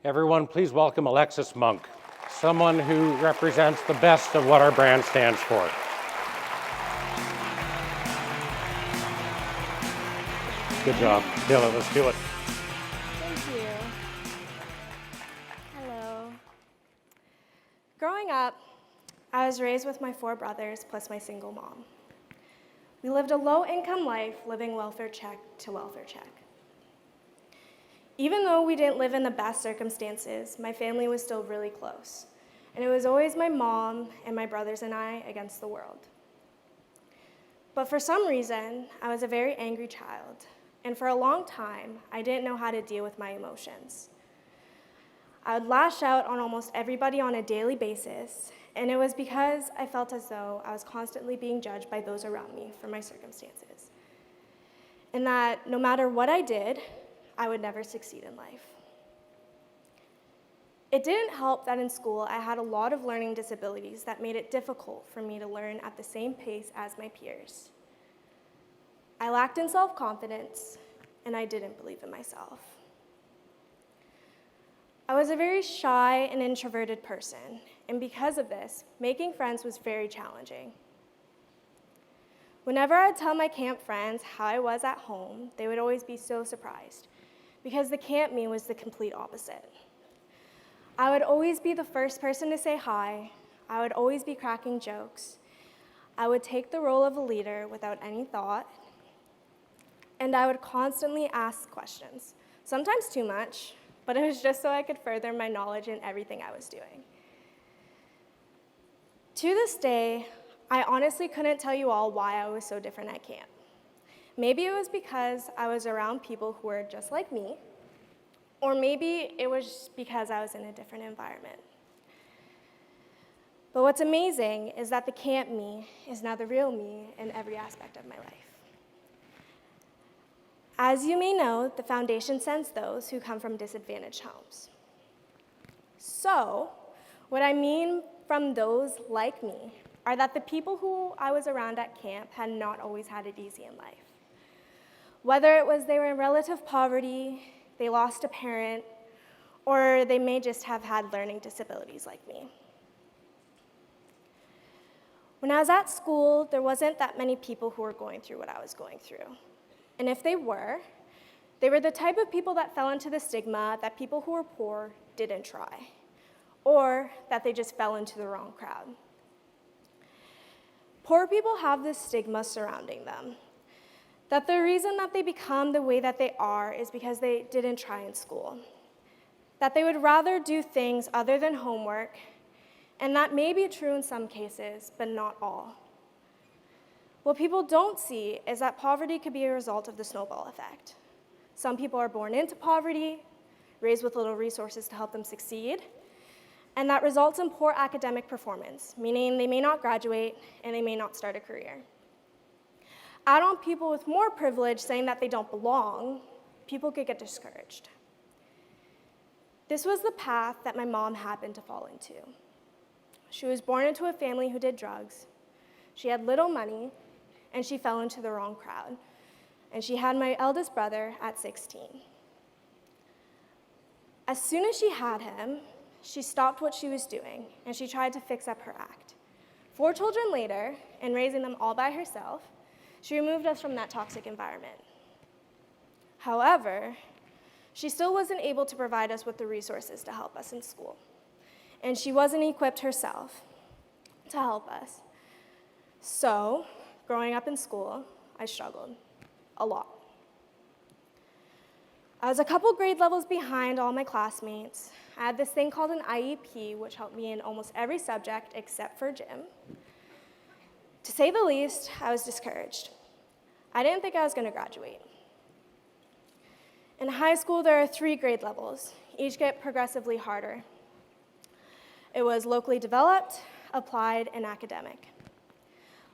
Everyone, please welcome Alexis Monk, someone who represents the best of what our brand stands for. Good job. Taylor, let's do it. Thank you. Hello. Growing up, I was raised with my 4 brothers plus my single mom. We lived a low-income life, living welfare check to welfare check. Even though we didn't live in the best circumstances, my family was still really close. And it was always my mom and my brothers and I against the world. But for some reason, I was a very angry child. And for a long time, I didn't know how to deal with my emotions. I would lash out on almost everybody on a daily basis, and it was because I felt as though I was constantly being judged by those around me for my circumstances. And that no matter what I did, I would never succeed in life. It didn't help that in school I had a lot of learning disabilities that made it difficult for me to learn at the same pace as my peers. I lacked in self-confidence, and I didn't believe in myself. I was a very shy and introverted person, and because of this, making friends was very challenging. Whenever I'd tell my camp friends how I was at home, they would always be so surprised, because the camp me was the complete opposite. I would always be the first person to say hi. I would always be cracking jokes. I would take the role of a leader without any thought, and I would constantly ask questions, sometimes too much, but it was just so I could further my knowledge in everything I was doing. To this day, I honestly couldn't tell you all why I was so different at camp. Maybe it was because I was around people who were just like me, or maybe it was because I was in a different environment. But what's amazing is that the camp me is now the real me in every aspect of my life. As you may know, the foundation sends those who come from disadvantaged homes. So, what I mean from those like me are that the people who I was around at camp had not always had it easy in life. Whether it was they were in relative poverty, they lost a parent, or they may just have had learning disabilities like me. When I was at school, there wasn't that many people who were going through what I was going through. And if they were the type of people that fell into the stigma that people who were poor didn't try, or that they just fell into the wrong crowd. Poor people have this stigma surrounding them, that the reason that they become the way that they are is because they didn't try in school, that they would rather do things other than homework, and that may be true in some cases, but not all. What people don't see is that poverty could be a result of the snowball effect. Some people are born into poverty, raised with little resources to help them succeed, and that results in poor academic performance, meaning they may not graduate and they may not start a career. Add on people with more privilege saying that they don't belong, people could get discouraged. This was the path that my mom happened to fall into. She was born into a family who did drugs. She had little money, and she fell into the wrong crowd. And she had my eldest brother at 16. As soon as she had him, she stopped what she was doing, and she tried to fix up her act. 4 children later, and raising them all by herself, she removed us from that toxic environment. However, she still wasn't able to provide us with the resources to help us in school. And she wasn't equipped herself to help us. So, growing up in school, I struggled a lot. I was a couple grade levels behind all my classmates. I had this thing called an IEP, which helped me in almost every subject except for gym. To say the least, I was discouraged. I didn't think I was going to graduate. In high school, there are 3 grade levels. Each get progressively harder. It was locally developed, applied, and academic.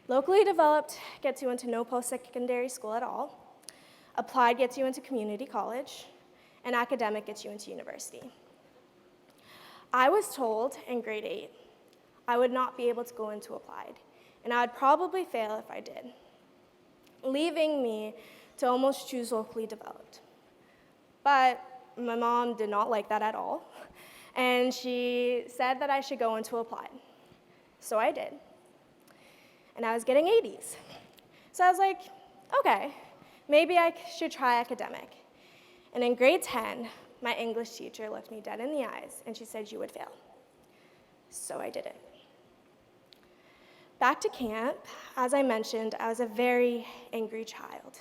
Locally developed gets you into no post-secondary school at all. Applied gets you into community college, and academic gets you into university. I was told in grade 8 I would not be able to go into applied, and I would probably fail if I did, leaving me to almost choose locally developed. But my mom did not like that at all, and she said that I should go into applied. So I did. And I was getting 80s. So I was like, okay, maybe I should try academic. And in grade 10, my English teacher looked me dead in the eyes, and she said, you would fail. So I did it. Back to camp, as I mentioned, I was a very angry child.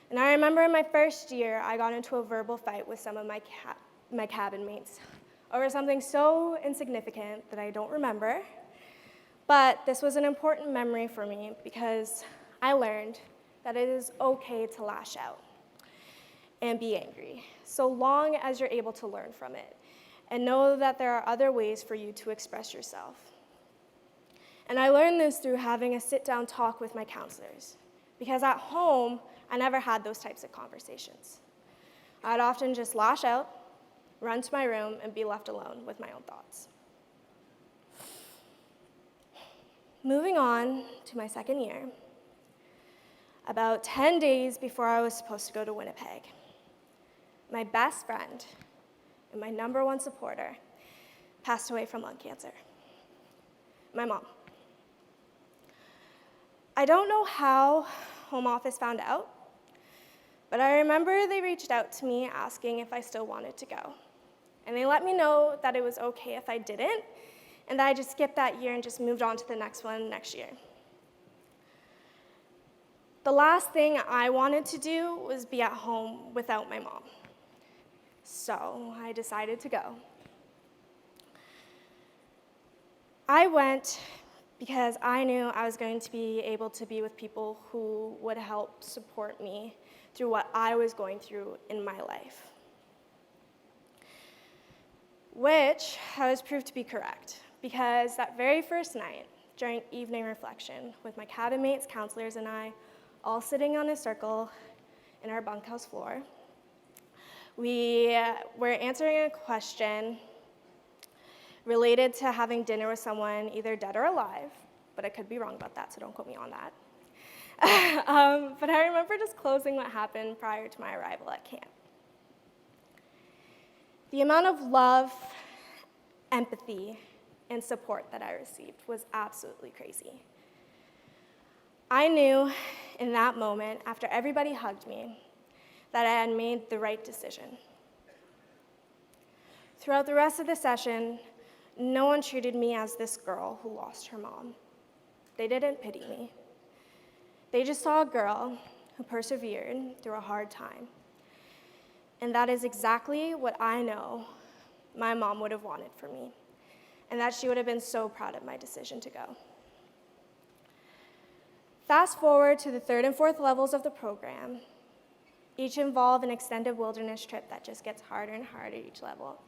And I remember in my first year, I got into a verbal fight with some of my cabin mates over something so insignificant that I don't remember. But this was an important memory for me because I learned that it is okay to lash out and be angry, so long as you're able to learn from it and know that there are other ways for you to express yourself. And I learned this through having a sit-down talk with my counselors, because at home, I never had those types of conversations. I'd often just lash out, run to my room, and be left alone with my own thoughts. Moving on to my second year, about 10 days before I was supposed to go to Winnipeg, my best friend and my number one supporter passed away from lung cancer. My mom. I don't know how Home Office found out, but I remember they reached out to me asking if I still wanted to go. And they let me know that it was okay if I didn't, and that I just skipped that year and just moved on to the next one next year. The last thing I wanted to do was be at home without my mom. So I decided to go. I went because I knew I was going to be able to be with people who would help support me through what I was going through in my life, which I was proved to be correct, because that very first night, during evening reflection, with my cabin mates, counselors, and I, all sitting on a circle in our bunkhouse floor, we were answering a question related to having dinner with someone either dead or alive, but I could be wrong about that, so don't quote me on that. But I remember just closing what happened prior to my arrival at camp. The amount of love, empathy, and support that I received was absolutely crazy. I knew in that moment, after everybody hugged me, that I had made the right decision. Throughout the rest of the session, no one treated me as this girl who lost her mom. They didn't pity me. They just saw a girl who persevered through a hard time. And that is exactly what I know my mom would have wanted for me, and that she would have been so proud of my decision to go. Fast forward to the 3rd and 4th levels of the program. Each involve an extended wilderness trip that just gets harder and harder each level.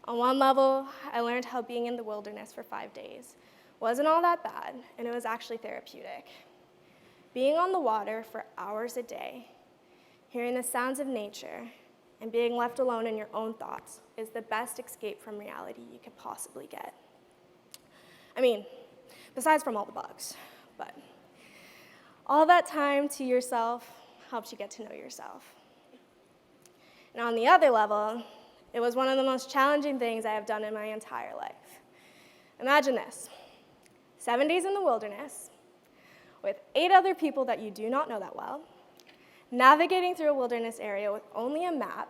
On one level, I learned how being in the wilderness for 5 days wasn't all that bad, and it was actually therapeutic. Being on the water for hours a day, hearing the sounds of nature, and being left alone in your own thoughts is the best escape from reality you could possibly get. I mean, besides from all the bugs, but all that time to yourself helps you get to know yourself. And on the other level, it was one of the most challenging things I have done in my entire life. Imagine this, 7 days in the wilderness, with 8 other people that you do not know that well, navigating through a wilderness area with only a map,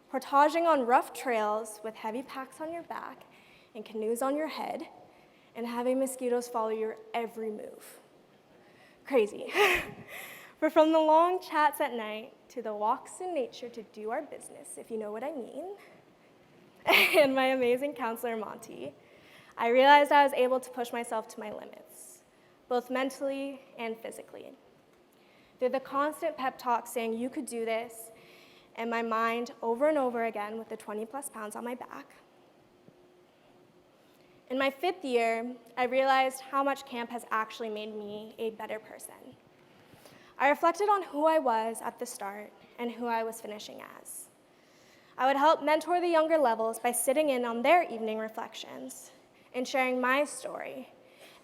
portaging on rough trails with heavy packs on your back and canoes on your head, and having mosquitoes follow your every move. Crazy. But from the long chats at night to the walks in nature to do our business, if you know what I mean, and my amazing counselor, Monty, I realized I was able to push myself to my limits, both mentally and physically. Through the constant pep talk saying you could do this, and my mind over and over again with the 20-plus pounds on my back. In my 5th year, I realized how much camp has actually made me a better person. I reflected on who I was at the start and who I was finishing as. I would help mentor the younger levels by sitting in on their evening reflections and sharing my story,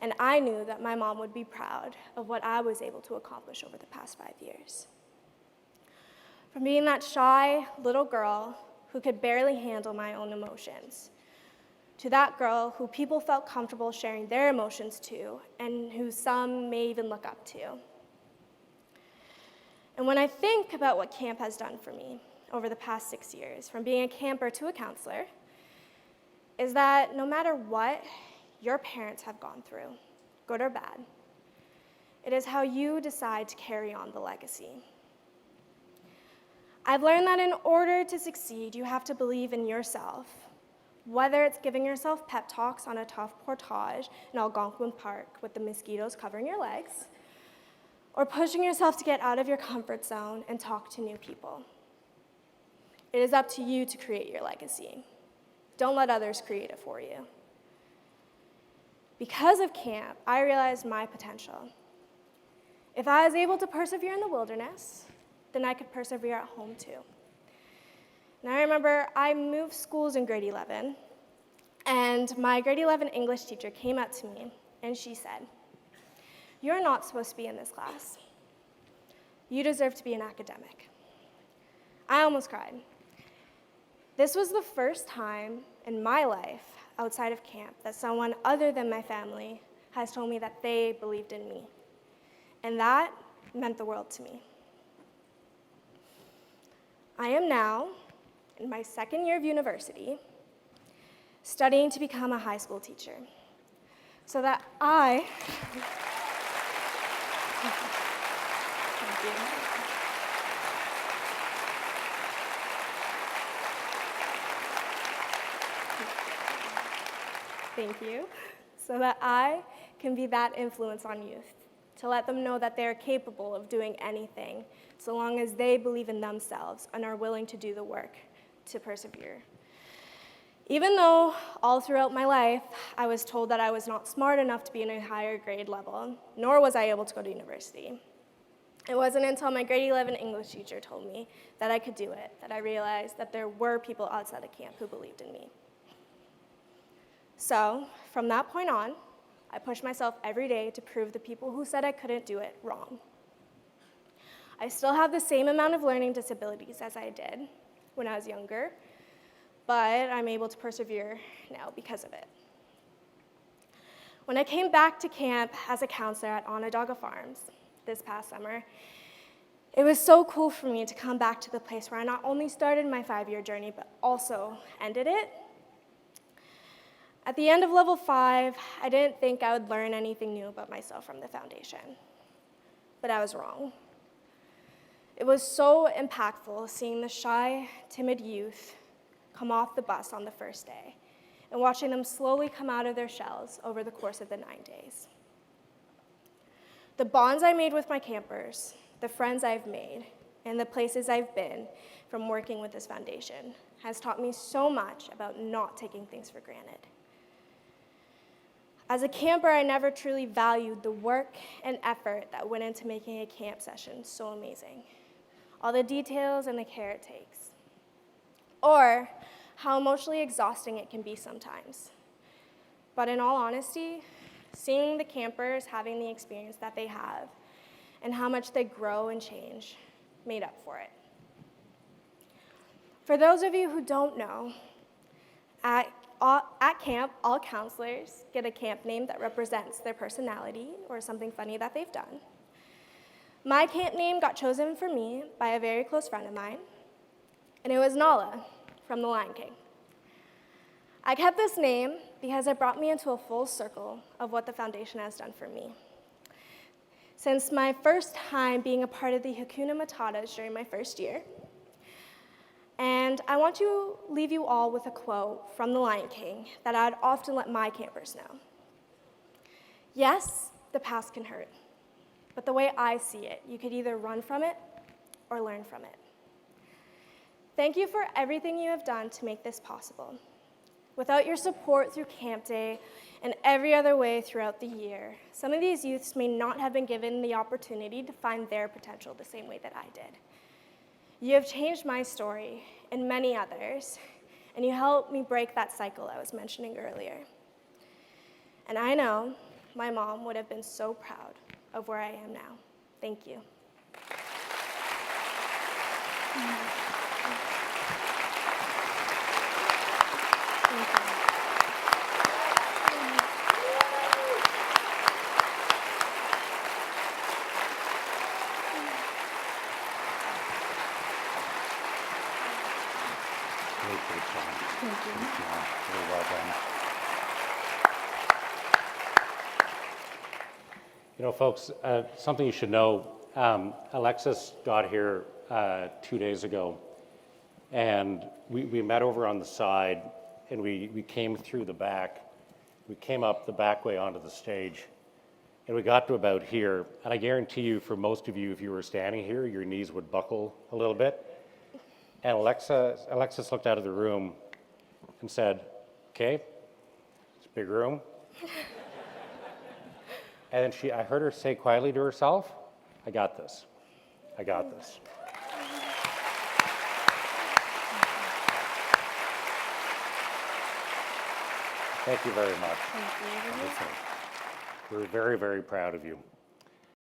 and I knew that my mom would be proud of what I was able to accomplish over the past 5 years. From being that shy little girl who could barely handle my own emotions, to that girl who people felt comfortable sharing their emotions to, and who some may even look up to. And when I think about what camp has done for me over the past 6 years, from being a camper to a counselor, is that no matter what your parents have gone through, good or bad, it is how you decide to carry on the legacy. I've learned that in order to succeed, you have to believe in yourself, whether it's giving yourself pep talks on a tough portage in Algonquin Park with the mosquitoes covering your legs, or pushing yourself to get out of your comfort zone and talk to new people. It is up to you to create your legacy. Don't let others create it for you. Because of camp, I realized my potential. If I was able to persevere in the wilderness, then I could persevere at home too. And I remember I moved schools in grade 11, and my grade 11 English teacher came up to me and she said, "You're not supposed to be in this class. You deserve to be an academic." I almost cried. This was the first time in my life outside of camp that someone other than my family has told me that they believed in me. And that meant the world to me. I am now in my second year of university, studying to become a high school teacher, so that Thank you. Thank you. So that I can be that influence on youth, to let them know that they are capable of doing anything, so long as they believe in themselves and are willing to do the work to persevere. Even though all throughout my life, I was told that I was not smart enough to be in a higher grade level, nor was I able to go to university. It wasn't until my grade 11 English teacher told me that I could do it that I realized that there were people outside of camp who believed in me. So, from that point on, I pushed myself every day to prove the people who said I couldn't do it wrong. I still have the same amount of learning disabilities as I did when I was younger, but I'm able to persevere now because of it. When I came back to camp as a counselor at Onondaga Farms this past summer, it was so cool for me to come back to the place where I not only started my 5-year journey, but also ended it. At the end of level 5, I didn't think I would learn anything new about myself from the foundation, but I was wrong. It was so impactful seeing the shy, timid youth come off the bus on the first day and watching them slowly come out of their shells over the course of the 9 days. The bonds I made with my campers, the friends I've made, and the places I've been from working with this foundation has taught me so much about not taking things for granted. As a camper, I never truly valued the work and effort that went into making a camp session so amazing, all the details and the care it takes, or how emotionally exhausting it can be sometimes. But in all honesty, seeing the campers having the experience that they have and how much they grow and change made up for it. For those of you who don't know, at camp, all counselors get a camp name that represents their personality or something funny that they've done. My camp name got chosen for me by a very close friend of mine, and it was Nala from The Lion King. I kept this name because it brought me into a full circle of what the foundation has done for me. Since my first time being a part of the Hakuna Matatas during my first year, and I want to leave you all with a quote from The Lion King that I'd often let my campers know. Yes, the past can hurt, but the way I see it, you could either run from it or learn from it. Thank you for everything you have done to make this possible. Without your support through Camp Day and every other way throughout the year, some of these youths may not have been given the opportunity to find their potential the same way that I did. You have changed my story and many others, and you helped me break that cycle I was mentioning earlier. And I know my mom would have been so proud of where I am now. Thank you. Really great job. Thank you. Really well done. You know, folks, something you should know, Alexis got here 2 days ago, and we met over on the side, and we came through the back. We came up the back way onto the stage, and we got to about here, and I guarantee you, for most of you, if you were standing here, your knees would buckle a little bit. And Alexis looked out of the room and said, "Okay, it's a big room." And then I heard her say quietly to herself, "I got this. I got this." Thank you very much. Thank you. Wonderful. We're very, very proud of you.